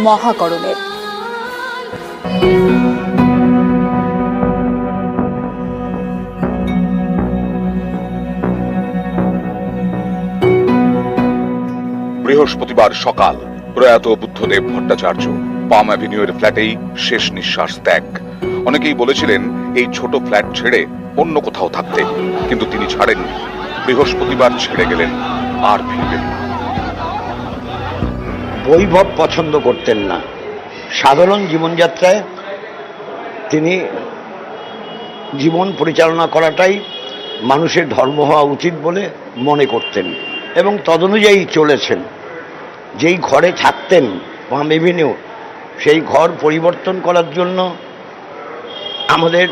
মহাকরণের। বৃহস্পতিবার সকাল প্রয়াত বুদ্ধদেব ভট্টাচার্য পাম অ্যাভিনিউয়ের ফ্ল্যাটেই শেষ নিঃশ্বাস ত্যাগ। অনেকেই বলেছিলেন এই ছোট ফ্ল্যাট ছেড়ে অন্য কোথাও থাকতে, কিন্তু তিনি ছাড়েননি। বৃহস্পতিবার ছেড়ে গেলেন, আর ফিরবেন না। বৈভব পছন্দ করতেন না, সাধারণ জীবনযাত্রায় তিনি জীবন পরিচালনা করাটাই মানুষের ধর্ম হওয়া উচিত বলে মনে করতেন এবং তদনুযায়ী চলেছেন। যেই ঘরে থাকতেন পাম এভিনিউ, সেই ঘর পরিবর্তন করার জন্য আমাদের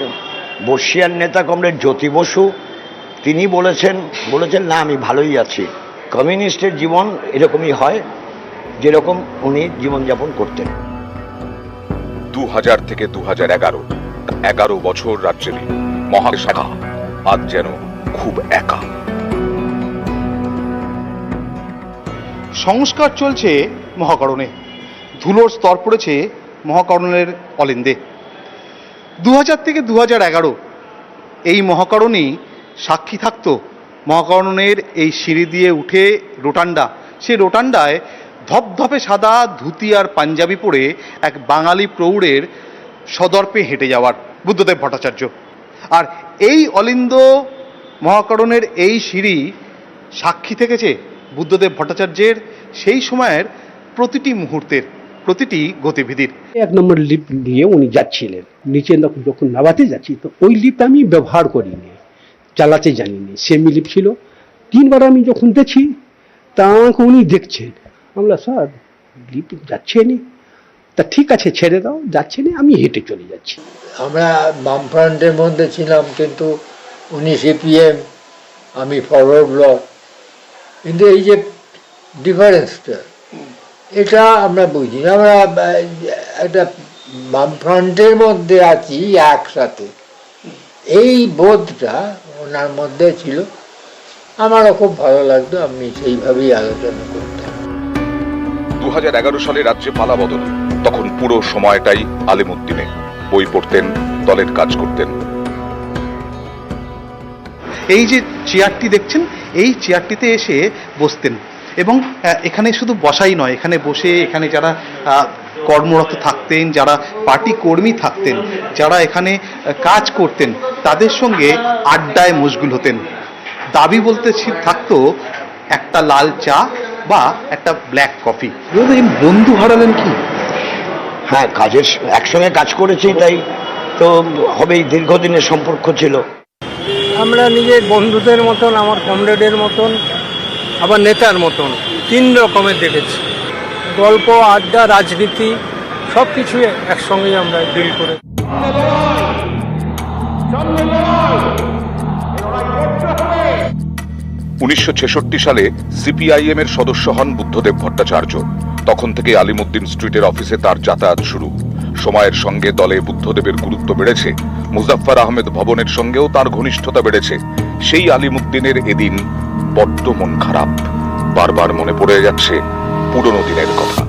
বর্ষিয়ান নেতা কমরেড জ্যোতি বসু তিনি বলেছেন না আমি ভালোই আছি। কমিউনিস্টের জীবন এরকমই হয় যেরকম উনি জীবনযাপন করতেন। 2000 থেকে 2011 বছর রাজ্যের মহাশাখা আজ যেন খুব একা। সংস্কার চলছে মহাকরণে, ধুলোর স্তর পড়েছে মহাকরণের অলিন্দে। 2000 থেকে 2011 এই মহাকরণই সাক্ষী থাকত মহাকরণের এই সিঁড়ি দিয়ে উঠে রোটান্ডা, সেই রোটান্ডায় ধপধপে সাদা ধুতি আর পাঞ্জাবি পরে এক বাঙালি প্রৌঢ়ের সদর্পে হেঁটে যাওয়ার বুদ্ধদেব ভট্টাচার্য। আর এই অলিন্দ মহাকরণের এই সিঁড়ি সাক্ষী থেকেছে বুদ্ধদেব ভট্টাচার্যের সেই সময়ের প্রতিটি মুহূর্তের, প্রতিটি গতিবিধির। 1 নম্বর লিফট নিয়ে উনি যাচ্ছিলেন, নিচে যখন নামাতে যাচ্ছি তো ওই লিফট আমি ব্যবহার করিনি, চালাতে জানিনি, সেমি লিফট ছিল। 3বার আমি যখন দেখছি তা আমাকে উনি দেখছেন, আমরা স্যার লিফট যাচ্ছে নি, তা ঠিক আছে ছেড়ে দাও, যাচ্ছে না, আমি হেঁটে চলে যাচ্ছি। আমরা বামফ্রন্টের মধ্যে ছিলাম, কিন্তু উনি সিপিএম, আমি ফরওয়ার্ড ব্লক। কিন্তু এই যে ডিফারেন্সটা, এটা আমরা বুঝি। আমরা একটা বামফ্রন্টের মধ্যে আছি একসাথে, এই বোধটা ওনার মধ্যে ছিল। আমারও খুব ভালো লাগতো, আমি সেইভাবেই আলোচনা করতাম। 2011 সালে রাজ্যে পালা বদল, তখন পুরো সময়টাই আলিমুদ্দিনে। বই পড়তেন, দলের কাজ করতেন। এই যে চেয়ারটি দেখছেন, এই চেয়ারটিতে এসে বসতেন এবং এখানে শুধু বসাই নয়, এখানে বসে এখানে যারা কর্মরত থাকতেন, যারা পার্টি কর্মী থাকতেন, যারা এখানে কাজ করতেন, তাদের সঙ্গে আড্ডায় মশগুল হতেন। দাবি বলতে থাকতো একটা লাল চা বা একটা ব্ল্যাক কফি। বন্ধু হারালেন কি? হ্যাঁ, কাজের একসঙ্গে কাজ করেছি, তাই তো হবেই, দীর্ঘদিনের সম্পর্ক ছিল। আমরা নিজের বন্ধুদের মতন, আমার কমরেডের মতন, আবার নেতার মতন 3 রকমের দেখেছি। গল্প, আড্ডা, রাজনীতি সব কিছুই একসঙ্গেই আমরা ডিল করে। 1966 সালে সিপিআইএম এর সদস্য হন বুদ্ধদেব ভট্টাচার্য। তখন থেকে আলিমুদ্দিন স্ট্রিটের অফিসে তার যাতায়াত শুরু। সময়ের সঙ্গে দলে বুদ্ধদেবের গুরুত্ব বেড়েছে, মুজাফফর আহমেদ ভবনের সঙ্গেও তার ঘনিষ্ঠতা বেড়েছে। সেই আলিমুদ্দিনের এদিন বড্ড মন খারাপ, বারবার মনে পড়ে যাচ্ছে পুরনো দিনের কথা।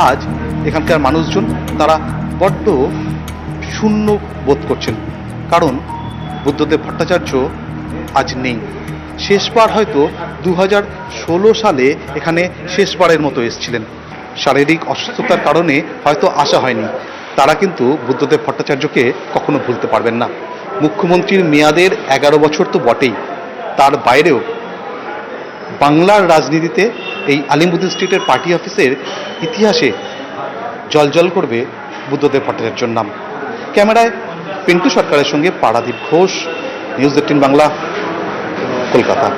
আজ এখানকার মানুষজন তারা বড্ড শূন্য বোধ করছেন, কারণ বুদ্ধদেব ভট্টাচার্য আজ নেই। শেষবার হয়তো 2016 সালে এখানে শেষবারের মতো এসেছিলেন। শারীরিক অসুস্থতার কারণে হয়তো আসা হয়নি। তারা কিন্তু বুদ্ধদেব ভট্টাচার্যকে কখনো ভুলতে পারবেন না। মুখ্যমন্ত্রীর মেয়াদের 11 বছর তো বটেই, তার বাইরেও বাংলার রাজনীতিতে এই আলিমুদ্দিন স্ট্রিটের পার্টি অফিসের ইতিহাসে জলজল করবে বুদ্ধদেব ভট্টাচার্যর নাম। ক্যামেরায় পিন্টু সরকারের সঙ্গে পারাদীপ ঘোষ, নিউজ 18 বাংলা, কলকাতা।